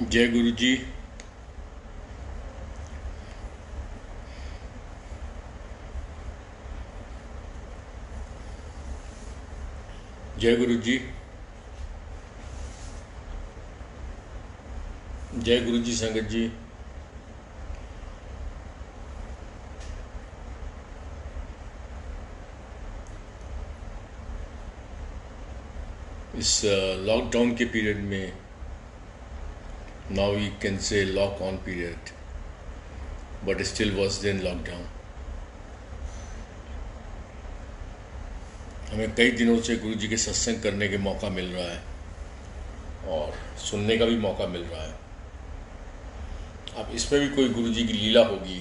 जय गुरु जी। जय गुरु जी। जय गुरु जी संगत जी। इस लॉकडाउन के पीरियड में, now we can say lock on period, but still was then lockdown. हमें कई दिनों से गुरु जी के सत्संग करने के मौका मिल रहा है और सुनने का भी मौका मिल रहा है। अब इसमें भी कोई गुरु जी की लीला होगी,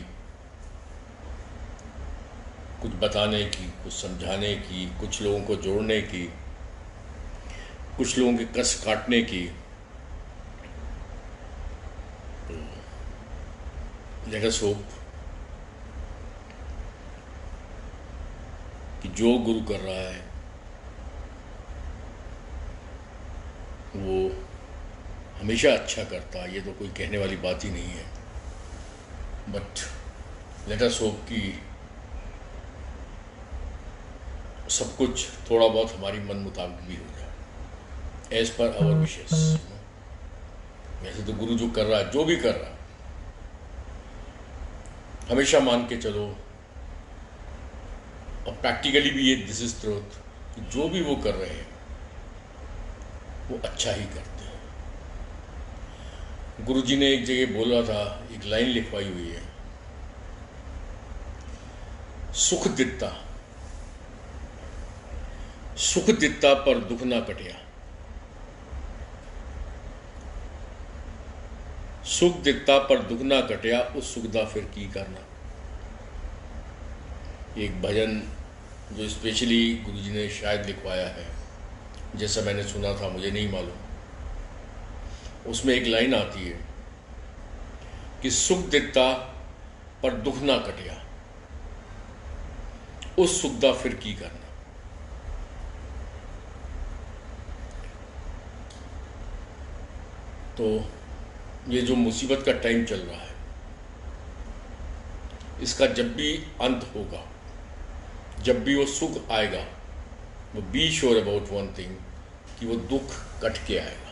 कुछ बताने की, कुछ समझाने की, कुछ लोगों को जोड़ने की, कुछ लोगों के कष्ट काटने की। लेट अस होप कि जो गुरु कर रहा है वो हमेशा अच्छा करता है। ये तो कोई कहने वाली बात ही नहीं है, बट लेट अस होप कि सब कुछ थोड़ा बहुत हमारी मन मुताबिक भी हो जाए, एज पर आवर विशेस। वैसे तो गुरु जो कर रहा है, जो भी कर रहा है, हमेशा मान के चलो, और प्रैक्टिकली भी ये दिस इज ट्रूथ, कि जो भी वो कर रहे हैं वो अच्छा ही करते हैं। गुरु जी ने एक जगह बोला था, एक लाइन लिखवाई हुई है, सुख दित्ता पर दुख ना कटिया। सुख दित्ता पर दुख ना कटिया, उस सुखदा फिर की करना। एक भजन जो स्पेशली गुरु जी ने शायद लिखवाया है, जैसा मैंने सुना था, मुझे नहीं मालूम। उसमें एक लाइन आती है कि सुख दित्ता पर दुख ना कटिया, उस सुखदा फिर की करना। तो ये जो मुसीबत का टाइम चल रहा है, इसका जब भी अंत होगा, जब भी वो सुख आएगा, वो be sure about one thing, कि वो दुख कट के आएगा।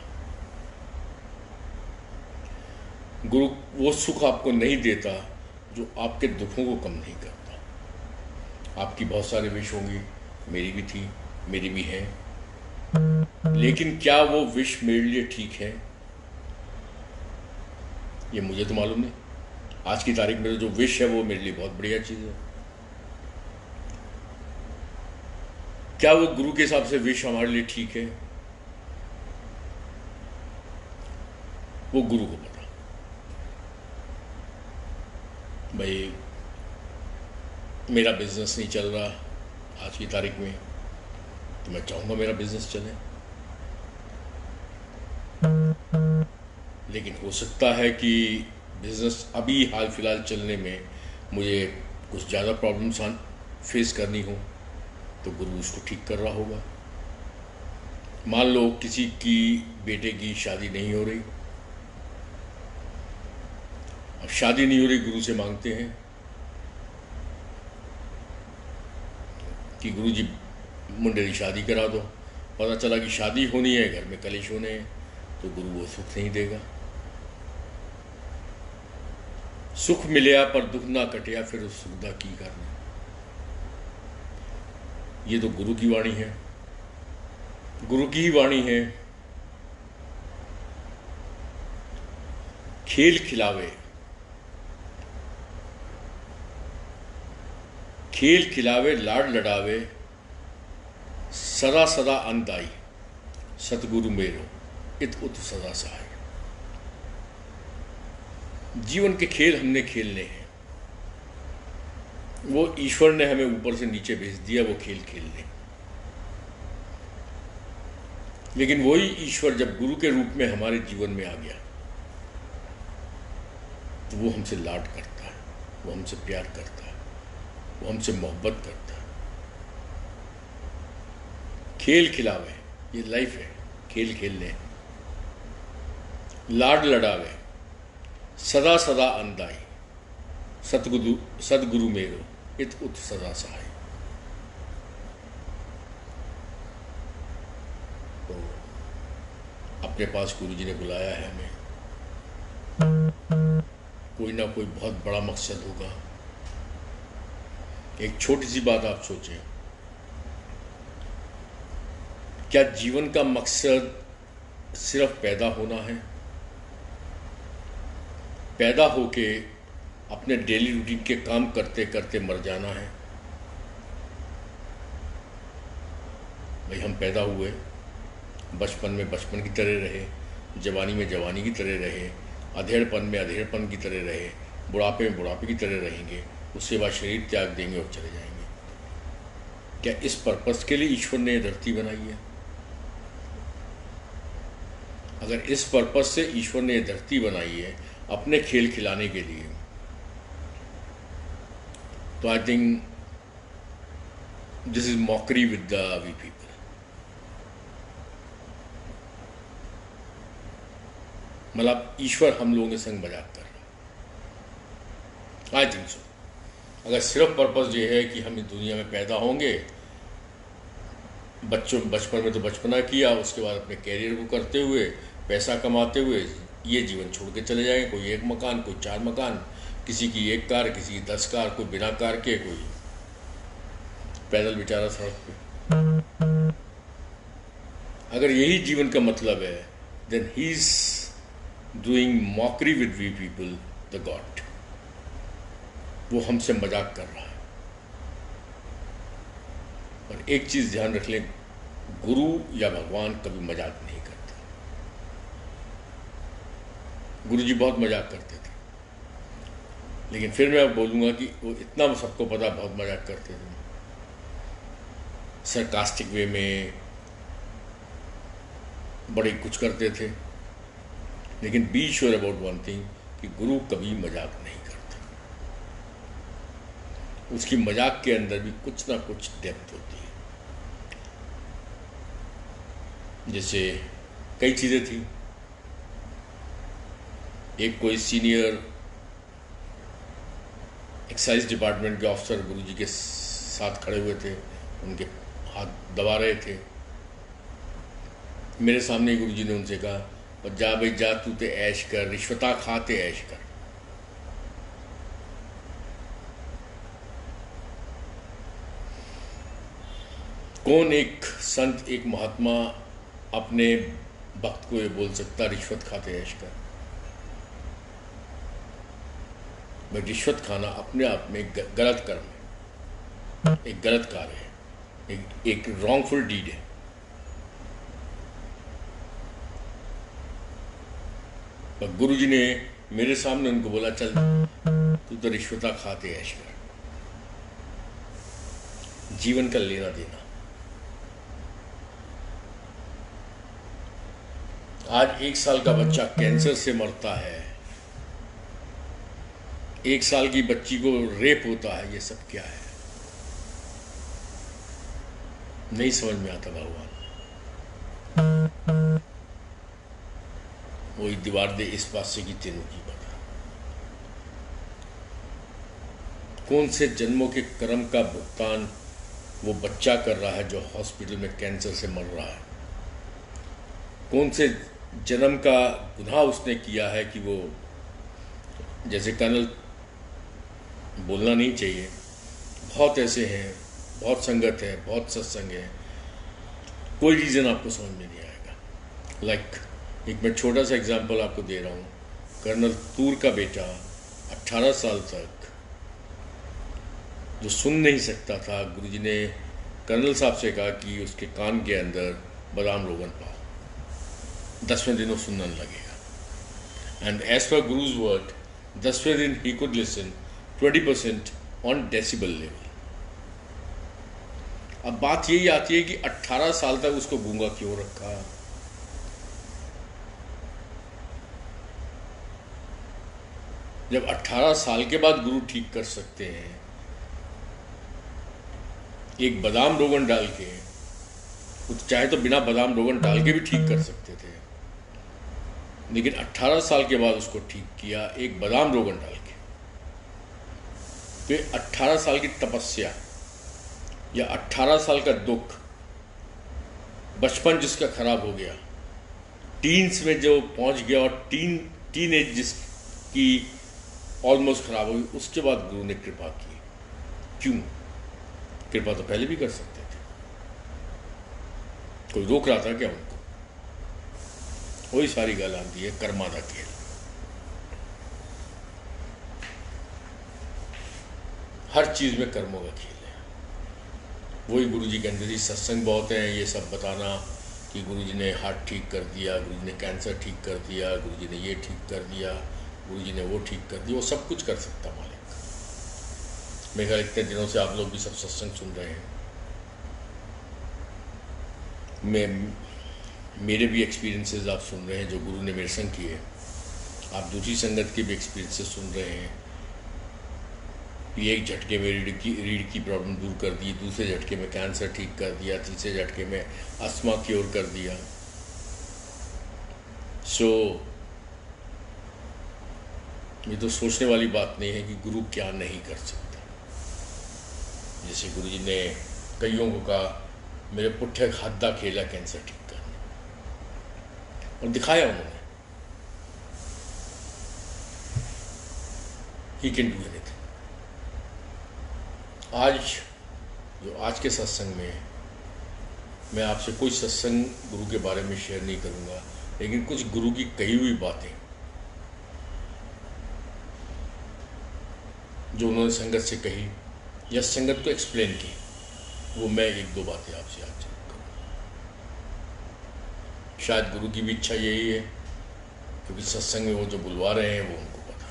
गुरु वो सुख आपको नहीं देता जो आपके दुखों को कम नहीं करता। आपकी बहुत सारे विश होंगी, मेरी भी थी, मेरी भी है, लेकिन क्या वो विश मेरे लिए ठीक है, ये मुझे तो मालूम नहीं। आज की तारीख में जो विश है वो मेरे लिए बहुत बढ़िया चीज़ है। क्या वो गुरु के हिसाब से विश हमारे लिए ठीक है, वो गुरु को पता। भाई मेरा बिजनेस नहीं चल रहा आज की तारीख में, तो मैं चाहूँगा मेरा बिजनेस चले, लेकिन हो सकता है कि बिजनेस अभी हाल फिलहाल चलने में मुझे कुछ ज़्यादा प्रॉब्लम्स फेस करनी हो, तो गुरु उसको ठीक कर रहा होगा। मान लो किसी की बेटे की शादी नहीं हो रही, अब शादी नहीं हो रही, गुरु से मांगते हैं कि गुरु जी मुंडे की शादी करा दो। पता चला कि शादी होनी है, घर में कलेश होने हैं, तो गुरु वो सुख नहीं देगा। सुख मिलया पर दुख ना कटिया, फिर उस सुखदा की करना। ये तो गुरु की वाणी है, गुरु की ही वाणी है। खेल खिलावे लाड लड़ावे, सदा सदा अंत आई, सतगुरु मेरो इत उत सदा सहाय। जीवन के खेल हमने खेलने हैं, वो ईश्वर ने हमें ऊपर से नीचे भेज दिया वो खेल खेलने। लेकिन वही ईश्वर जब गुरु के रूप में हमारे जीवन में आ गया, तो वो हमसे लाड करता है, वो हमसे प्यार करता है, वो हमसे मोहब्बत करता है। खेल खिलावे, ये लाइफ है, खेल खेलने। लाड लड़ावे सदा सदा अंदाई, सदगुरु मेरो इत उत सदा सहाय। तो अपने पास गुरु जी ने बुलाया है हमें, कोई ना कोई बहुत बड़ा मकसद होगा। एक छोटी सी बात आप सोचें, क्या जीवन का मकसद सिर्फ पैदा होना है, पैदा होके अपने डेली रूटीन के काम करते करते मर जाना है? भाई हम पैदा हुए, बचपन में बचपन की तरह रहे, जवानी में जवानी की तरह रहे, अधेड़पन में अधेड़पन की तरह रहे, बुढ़ापे में बुढ़ापे की तरह रहेंगे, उसके बाद शरीर त्याग देंगे और चले जाएंगे। क्या इस पर्पस के लिए ईश्वर ने धरती बनाई है? अगर इस पर्पस से ईश्वर ने धरती बनाई है अपने खेल खिलाने के लिए, तो I think this is mockery with the we people. मतलब ईश्वर हम लोगों के संग मजाक कर रहा। I think so. अगर सिर्फ पर्पस ये है कि हम इस दुनिया में पैदा होंगे, बचपन में तो बचपना किया, उसके बाद अपने कैरियर को करते हुए, पैसा कमाते हुए ये जीवन छोड़ के चले जाएंगे। कोई एक मकान, कोई 4 मकान, किसी की 1 कार, किसी की 10 कार, कोई बिना कार के, कोई पैदल बेचारा सड़क पे। अगर यही जीवन का मतलब है, then he is doing mockery with we people, the god. वो हमसे मजाक कर रहा है। और एक चीज ध्यान रख लें, गुरु या भगवान कभी मजाक नहीं करते। गुरु जी बहुत मजाक करते थे, लेकिन फिर मैं बोलूंगा कि वो इतना सबको पता बहुत मजाक करते थे, सरकास्टिक वे में बड़े कुछ करते थे। लेकिन be sure about one thing कि गुरु कभी मजाक नहीं करता। उसकी मजाक के अंदर भी कुछ ना कुछ डेप्थ होती है। जैसे कई चीज़ें थी। एक कोई सीनियर एक्साइज डिपार्टमेंट के ऑफिसर गुरु जी के साथ खड़े हुए थे, उनके हाथ दबा रहे थे। मेरे सामने गुरु जी ने उनसे कहा, और जा भाई जा, तू ते ऐश कर, रिश्वता खाते ऐश कर। कौन एक संत, एक महात्मा अपने भक्त को ये बोल सकता रिश्वत खाते ऐश कर? भाई रिश्वत खाना अपने आप में गलत कर्म है, एक गलत कार्य है, एक रॉन्गफुल डीड है। पर गुरु जी ने मेरे सामने उनको बोला, चल तू तो रिश्वता खाते ऐश कर। जीवन का लेना देना। आज 1 साल का बच्चा कैंसर से मरता है, 1 साल की बच्ची को रेप होता है, ये सब क्या है? नहीं समझ में आता भगवान। वही दीवार दे इस पासे की तेनों की बता। कौन से जन्मों के कर्म का भुगतान वो बच्चा कर रहा है जो हॉस्पिटल में कैंसर से मर रहा है? कौन से जन्म का गुनाह उसने किया है कि वो, जैसे कर्नल बोलना नहीं चाहिए, बहुत ऐसे हैं, बहुत संगत है, बहुत सत्संग है, कोई रीज़न आपको समझ में नहीं आएगा। लाइक एक मैं छोटा सा एग्जांपल आपको दे रहा हूँ। कर्नल तूर का बेटा 18 साल तक जो सुन नहीं सकता था, गुरुजी ने कर्नल साहब से कहा कि उसके कान के अंदर बादाम रोगन पाओ, 10वें दिन वो सुनने लगेगा। And as per gurus word, 10वें दिन he could listen 20% on decibel level. अब बात यही आती है कि 18 साल तक उसको गूंगा क्यों रखा? जब 18 साल के बाद गुरु ठीक कर सकते हैं, एक बादाम रोगन डाल के, चाहे तो बिना बादाम रोगन डाल के भी ठीक कर सकते थे, लेकिन 18 साल के बाद उसको ठीक किया एक बादाम रोगन डाल के। तो ये 18 साल की तपस्या या 18 साल का दुख, बचपन जिसका खराब हो गया, टीन्स में जो पहुंच गया और टीन एज जिसकी ऑलमोस्ट खराब हो गई, उसके बाद गुरु ने कृपा की। क्यों? कृपा तो पहले भी कर सकते थे, कोई रोक रहा था क्या उनको? वही सारी गल आती है, कर्मा का खेल। हर चीज में कर्मों का खेल है। वही गुरु जी कहते थे, सत्संग बहुत है ये सब बताना कि गुरु जी ने हार्ट ठीक कर दिया, गुरु जी ने कैंसर ठीक कर दिया, गुरु जी ने ये ठीक कर दिया, गुरु जी ने वो ठीक कर दिया। वो सब कुछ कर सकता मालिक। मेरे ख्याल इतने दिनों से आप लोग भी सब सत्संग सुन रहे हैं। मेरे भी एक्सपीरियंसेस आप सुन रहे हैं जो गुरु ने मेरे संग किए। आप दूसरी संगत के भी एक्सपीरियंसेस सुन रहे हैं कि एक झटके में रीढ़ की प्रॉब्लम दूर कर दी, दूसरे झटके में कैंसर ठीक कर दिया, तीसरे झटके में अस्थमा क्योर कर दिया। ये तो सोचने वाली बात नहीं है कि गुरु क्या नहीं कर सकता। जैसे गुरु जी ने कईयों को कहा, मेरे पुट्ठे खादा खेला कैंसर ठीक करने, और दिखाया उन्होंने। He can do anything. आज के सत्संग में मैं आपसे कोई सत्संग गुरु के बारे में शेयर नहीं करूंगा, लेकिन कुछ गुरु की कही हुई बातें जो उन्होंने संगत से कही या संगत को एक्सप्लेन की, वो मैं एक दो बातें आपसे आज करूँगा। शायद गुरु की भी इच्छा यही है, क्योंकि सत्संग में वो जो बुलवा रहे हैं वो उनको पता।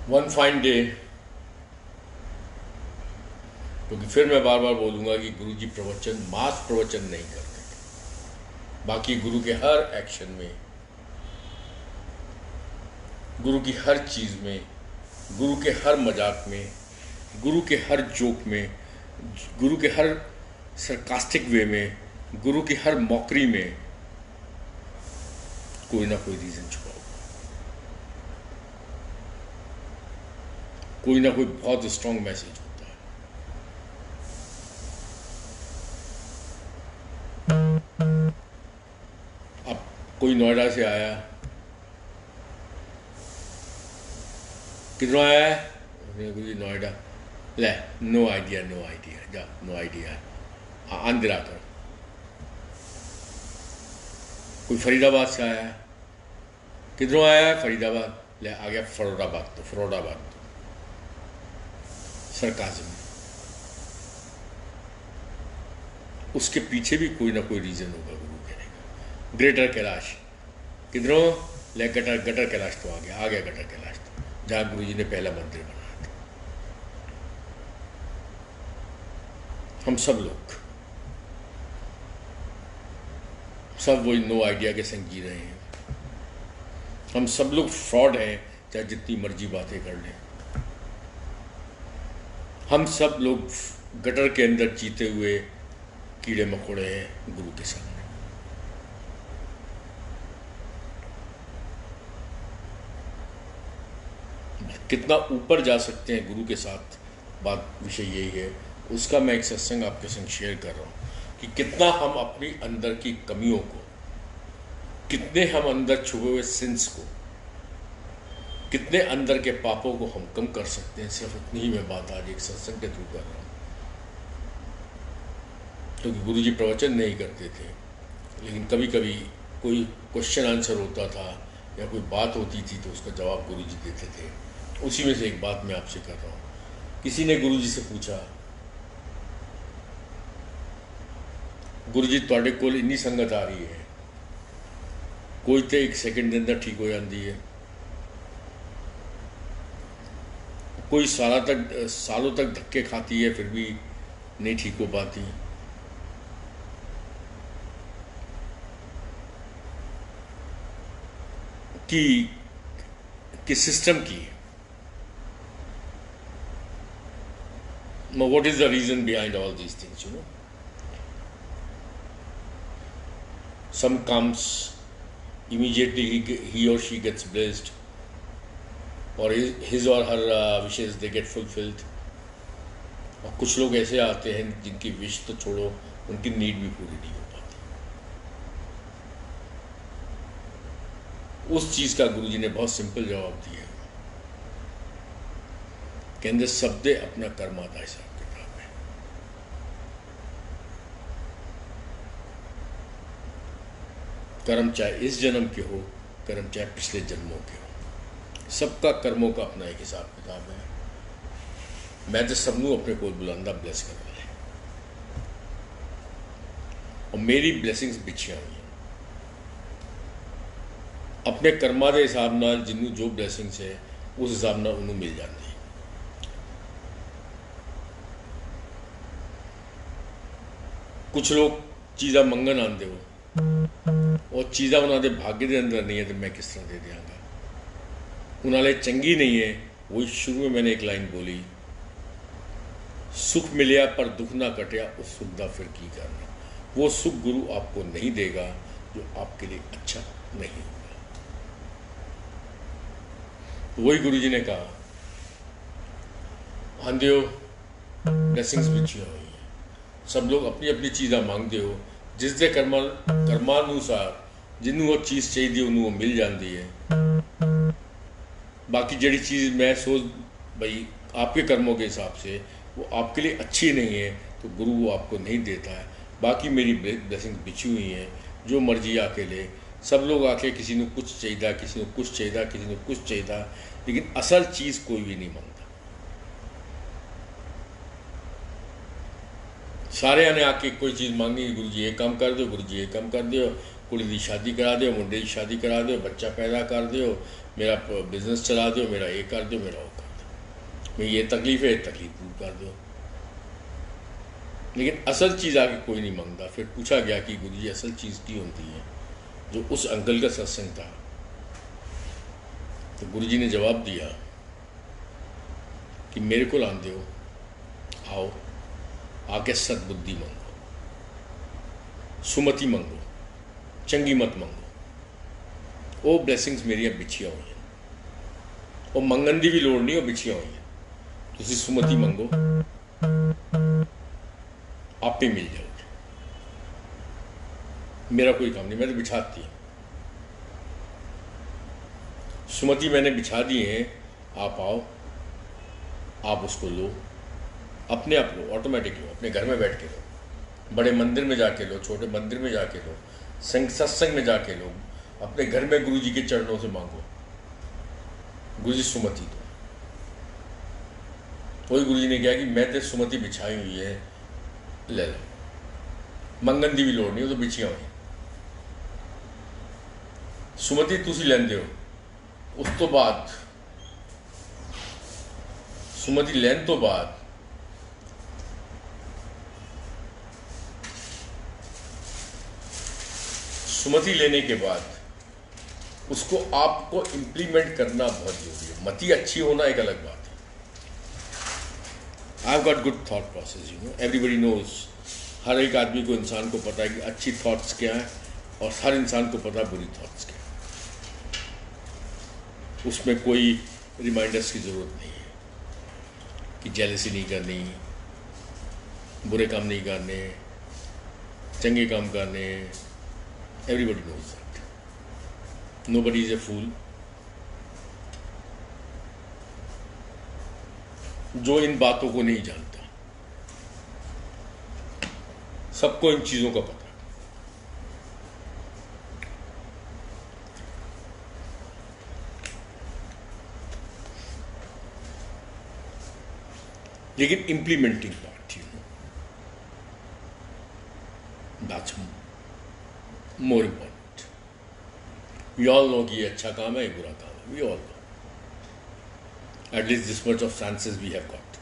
वन फाइन डे, क्योंकि फिर मैं बार बार बोलूंगा कि गुरु जी प्रवचन, मास प्रवचन नहीं करते थे। बाकी गुरु के हर एक्शन में, गुरु की हर चीज में, गुरु के हर मजाक में, गुरु के हर जोक में, गुरु के हर सरकास्टिक वे में, गुरु की हर मौकरी में कोई ना कोई रीजन छुपा होगा, कोई ना कोई बहुत स्ट्रांग मैसेज होता है। अब कोई नोएडा से आया, किधरों आया है? नोएडा। ले, नो आइडिया, जा, नो आइडिया, आंध्रा कर। कोई फरीदाबाद से आया है, किधरों आया है? फरीदाबाद। ले, आ गया फरोडाबाद। तो फरोडाबाद सरकाज़म। उसके पीछे भी कोई ना कोई रीजन होगा गुरु कहने का। ग्रेटर कैलाश, किधरों? ले, गटर कैलाश। तो आ गया गटर कैलाश, तो जहाँ गुरु जी ने पहला मंदिर बनाया था। हम सब लोग सब वही नो आइडिया के संग जी रहे हैं। हम सब लोग फ्रॉड हैं, चाहे जितनी मर्जी बातें कर लें। हम सब लोग गटर के अंदर जीते हुए कीड़े मकोड़े हैं गुरु के सामने। कितना ऊपर जा सकते हैं गुरु के साथ, बात विषय यही है। उसका मैं एक सत्संग आपके संग शेयर कर रहा हूँ कि कितना हम अपनी अंदर की कमियों को, कितने हम अंदर छुपे हुए सिंस को, कितने अंदर के पापों को हम कम कर सकते हैं। सिर्फ इतनी ही मैं बात आज एक सत्संग के थ्रू कर रहा हूँ। क्योंकि गुरु जी प्रवचन नहीं करते थे, लेकिन कभी कभी कोई क्वेश्चन आंसर होता था या कोई बात होती थी तो उसका जवाब गुरु जी देते थे। उसी में से एक बात मैं आपसे कर रहा हूँ। किसी ने गुरु जी से पूछा, गुरु जी तुहाडे कोल इन्नी संगत आ रही है, कोई तो एक सेकंड के अंदर ठीक हो जाती है, कोई सालों तक धक्के खाती है फिर भी नहीं ठीक हो पाती। कि सिस्टम की, what is the reason behind all these things, you know. Some comes immediately, he or she gets blessed, or his or her wishes they get fulfilled. और कुछ लोग ऐसे आते हैं जिनकी विश तो छोड़ो, उनकी नीड भी पूरी नहीं हो पाती। उस चीज़ का गुरुजी ने बहुत सिंपल जवाब दिया, कहते सबदे अपना कर्माता हिसाब किताब है। कर्म चाहे इस जन्म के हो, कर्म चाहे पिछले जन्मों के हो, सबका कर्मों का अपना एक हिसाब किताब है। मैं तो सबनों अपने को बुलंदा ब्लेस कर रहा है, और मेरी ब्लेसिंग्स बिछियां हुई हैं अपने कर्मा के हिसाब नाल। जिन्हों जो ब्लेसिंग्स है उस हिसाब नाल उन्होंने मिल जाती है। कुछ लोग चीज़ा मंगन आते हो और चीज़ा उन्होंने भाग्य के अंदर नहीं है, तो मैं किस तरह दे देंगा। उन्होंने चंगी नहीं है। वही शुरू में मैंने एक लाइन बोली, सुख मिलिया पर दुख ना कटिया, उस सुख का फिर की करना। वो सुख गुरु आपको नहीं देगा जो आपके लिए अच्छा नहीं होगा। तो वही गुरु जी ने कहा, आंदे हो ब्लेसिंग्स बिछियां हुई हैं, सब लोग अपनी अपनी चीज़ा मांगते हो, जिसके कर्मानुसार जिन्होंने वो चीज़ चाहिए उन्होंने वो मिल जाती है। बाकी जड़ी चीज़ मैं सोच भाई आपके कर्मों के हिसाब से वो आपके लिए अच्छी नहीं है, तो गुरु वो आपको नहीं देता है। बाकी मेरी ब्लेसिंग बिछी हुई हैं, जो मर्जी आके ले। सब लोग आके किसी ने कुछ चाहिए, किसी ने कुछ चाहिए, किसी ने कुछ चाहिए, लेकिन असल चीज़ कोई भी नहीं मांगता। सारे ने आके कोई चीज़ मांगनी, गुरु जी ये काम कर दो, गुरु जी ये काम कर दो, कुड़ी की शादी करा दो, मुंडे की शादी करा दो, बच्चा पैदा कर दो, मेरा बिजनेस चला दो, मेरा ये कर दो, मेरा वो कर दो, मैं ये तकलीफ है, ये तकलीफ दूर कर दो। लेकिन असल चीज़ आके कोई नहीं मांगता। फिर पूछा गया कि गुरु जी असल चीज़ की होती है, जो उस अंकल का सत्संग था। तो गुरु जी ने जवाब दिया कि मेरे को लांदे हो, आओ आके सद्बुद्धि मंगो, सुमति मंगो, चंगी मत मंगो। वो ब्लेसिंग्स मेरिया बिछियां हुई हैं, वो मंगन की भी लोड़ नहीं, वो बिछियां हुई हैं। तुसी सुमति मंगो, आप ही मिल जाओगे। मेरा कोई काम नहीं, मैं तो बिछाती हूँ। सुमति मैंने बिछा दी है, आप आओ, आप उसको लो, अपने आप लो, ऑटोमेटिक लो, अपने घर में बैठ के लो, बड़े मंदिर में जाके लो, छोटे मंदिर में जाके लो, सत्संग में जाके लो, अपने घर में गुरु जी के चरणों से मांगो, गुरु जी सुमति दो। वही गुरु जी ने कहा कि मैं तो सुमति बिछाई हुई है, ले लो। मंगन की भी लोड़ नहीं, वो तो बिछिया हुई। सुमति तुसी लेंदे हो, उस तो बाद सुमति लैन तो बाद सुमति लेने के बाद उसको आपको इम्प्लीमेंट करना बहुत जरूरी है। मति अच्छी होना एक अलग बात है। I have got good thought process, you know, everybody knows. हर एक आदमी को, इंसान को पता है कि अच्छी थॉट्स क्या है, और हर इंसान को पता है बुरी थॉट्स क्या है। उसमें कोई रिमाइंडर्स की ज़रूरत नहीं है कि जेलसी नहीं करनी, बुरे काम नहीं करने, चंगे काम करने। Everybody knows that, nobody is a fool. जो इन बातों को नहीं जानता, सबको इन चीज़ों का पता है। लेकिन implementing part, you know, that's more important. We all know कि ये अच्छा काम है, ये बुरा काम है, we all know. At least this much of senses we have got.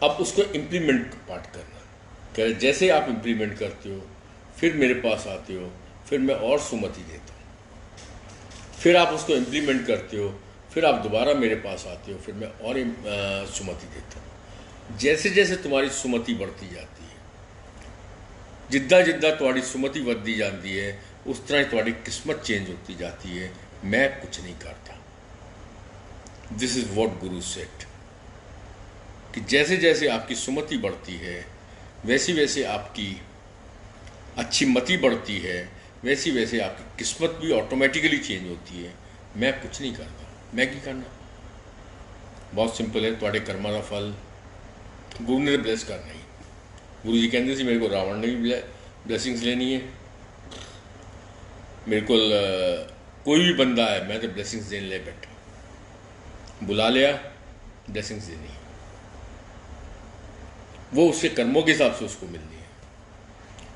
अब उसको इम्प्लीमेंट पार्ट करना, क्या जैसे आप इम्प्लीमेंट करते हो, फिर मेरे पास आते हो, फिर मैं और सुमति देता हूँ, फिर आप उसको इम्प्लीमेंट करते हो, फिर आप दोबारा मेरे पास आते हो, फिर मैं और सुमति देता हूँ। जैसे जैसे तुम्हारी सुमति बढ़ती जाती है, जिद्दां जिद्दां तुम्हारी सुमति बढ़ती जाती है, उस तरह ही तुम्हारी किस्मत चेंज होती जाती है। मैं कुछ नहीं करता। This is what Guru said कि जैसे जैसे आपकी सुमति बढ़ती है, वैसी वैसे आपकी अच्छी मति बढ़ती है, वैसी वैसे आपकी किस्मत भी ऑटोमेटिकली चेंज होती है। मैं कुछ नहीं करता। मैं क्या करना? बहुत सिंपल है। तुम्हारे कर्मा का फल गुरु ने ब्लेस करना ही। गुरु जी कहते थे मेरे को रावण ने भी ब्लेसिंग्स लेनी है। मेरे को कोई भी बंदा है, मैं तो ब्लेसिंग्स देने ले बैठा। बुला लिया, ब्लेसिंग्स देनी है। वो उसके कर्मों के हिसाब से उसको मिलनी है।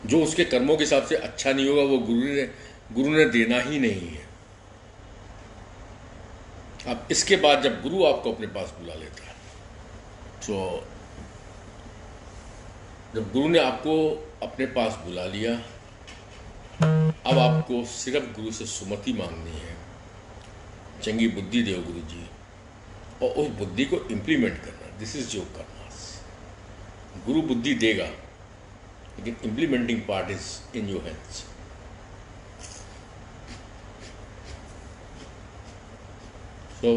जो उसके कर्मों के हिसाब से अच्छा नहीं होगा, वो गुरु ने देना ही नहीं है। अब इसके बाद जब गुरु आपको अपने पास बुला लेता है, तो जब गुरु ने आपको अपने पास बुला लिया, अब आपको सिर्फ गुरु से सुमति मांगनी है। चंगी बुद्धि दो गुरु जी, और उस बुद्धि को इम्प्लीमेंट करना। This is your karmas. गुरु बुद्धि देगा, लेकिन implementing part is in your hands. So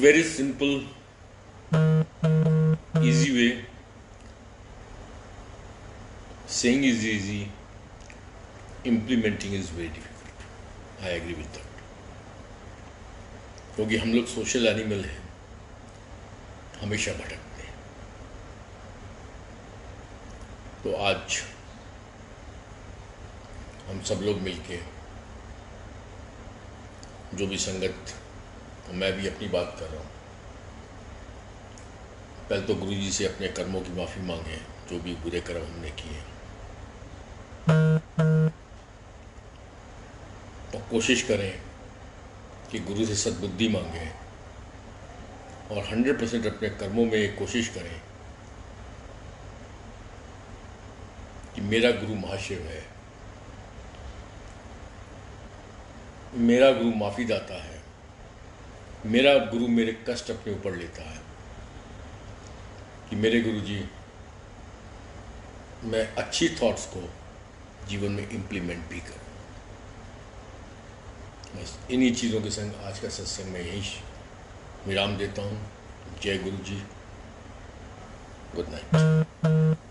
very simple, easy way. Saying is easy, implementing is very difficult. I agree with that. क्योंकि हम लोग सोशल एनिमल हैं, हमेशा भटकते हैं। तो आज हम सब लोग मिलके, जो भी संगत, मैं भी अपनी बात कर रहा हूँ, पहले तो गुरु जी से अपने कर्मों की माफ़ी मांगे, जो भी बुरे कर्म हमने किए, और कोशिश करें कि गुरु से सद्बुद्धि मांगे, और 100% अपने कर्मों में कोशिश करें कि मेरा गुरु महाशिव है, मेरा गुरु माफ़ी दाता है, मेरा गुरु मेरे कष्ट अपने ऊपर लेता है, कि मेरे गुरु जी, मैं अच्छी थॉट्स को जीवन में इम्प्लीमेंट भी करूं। बस इन्हीं चीज़ों के संग आज का सत्संग में यही विराम देता हूं। जय गुरु जी। Good night.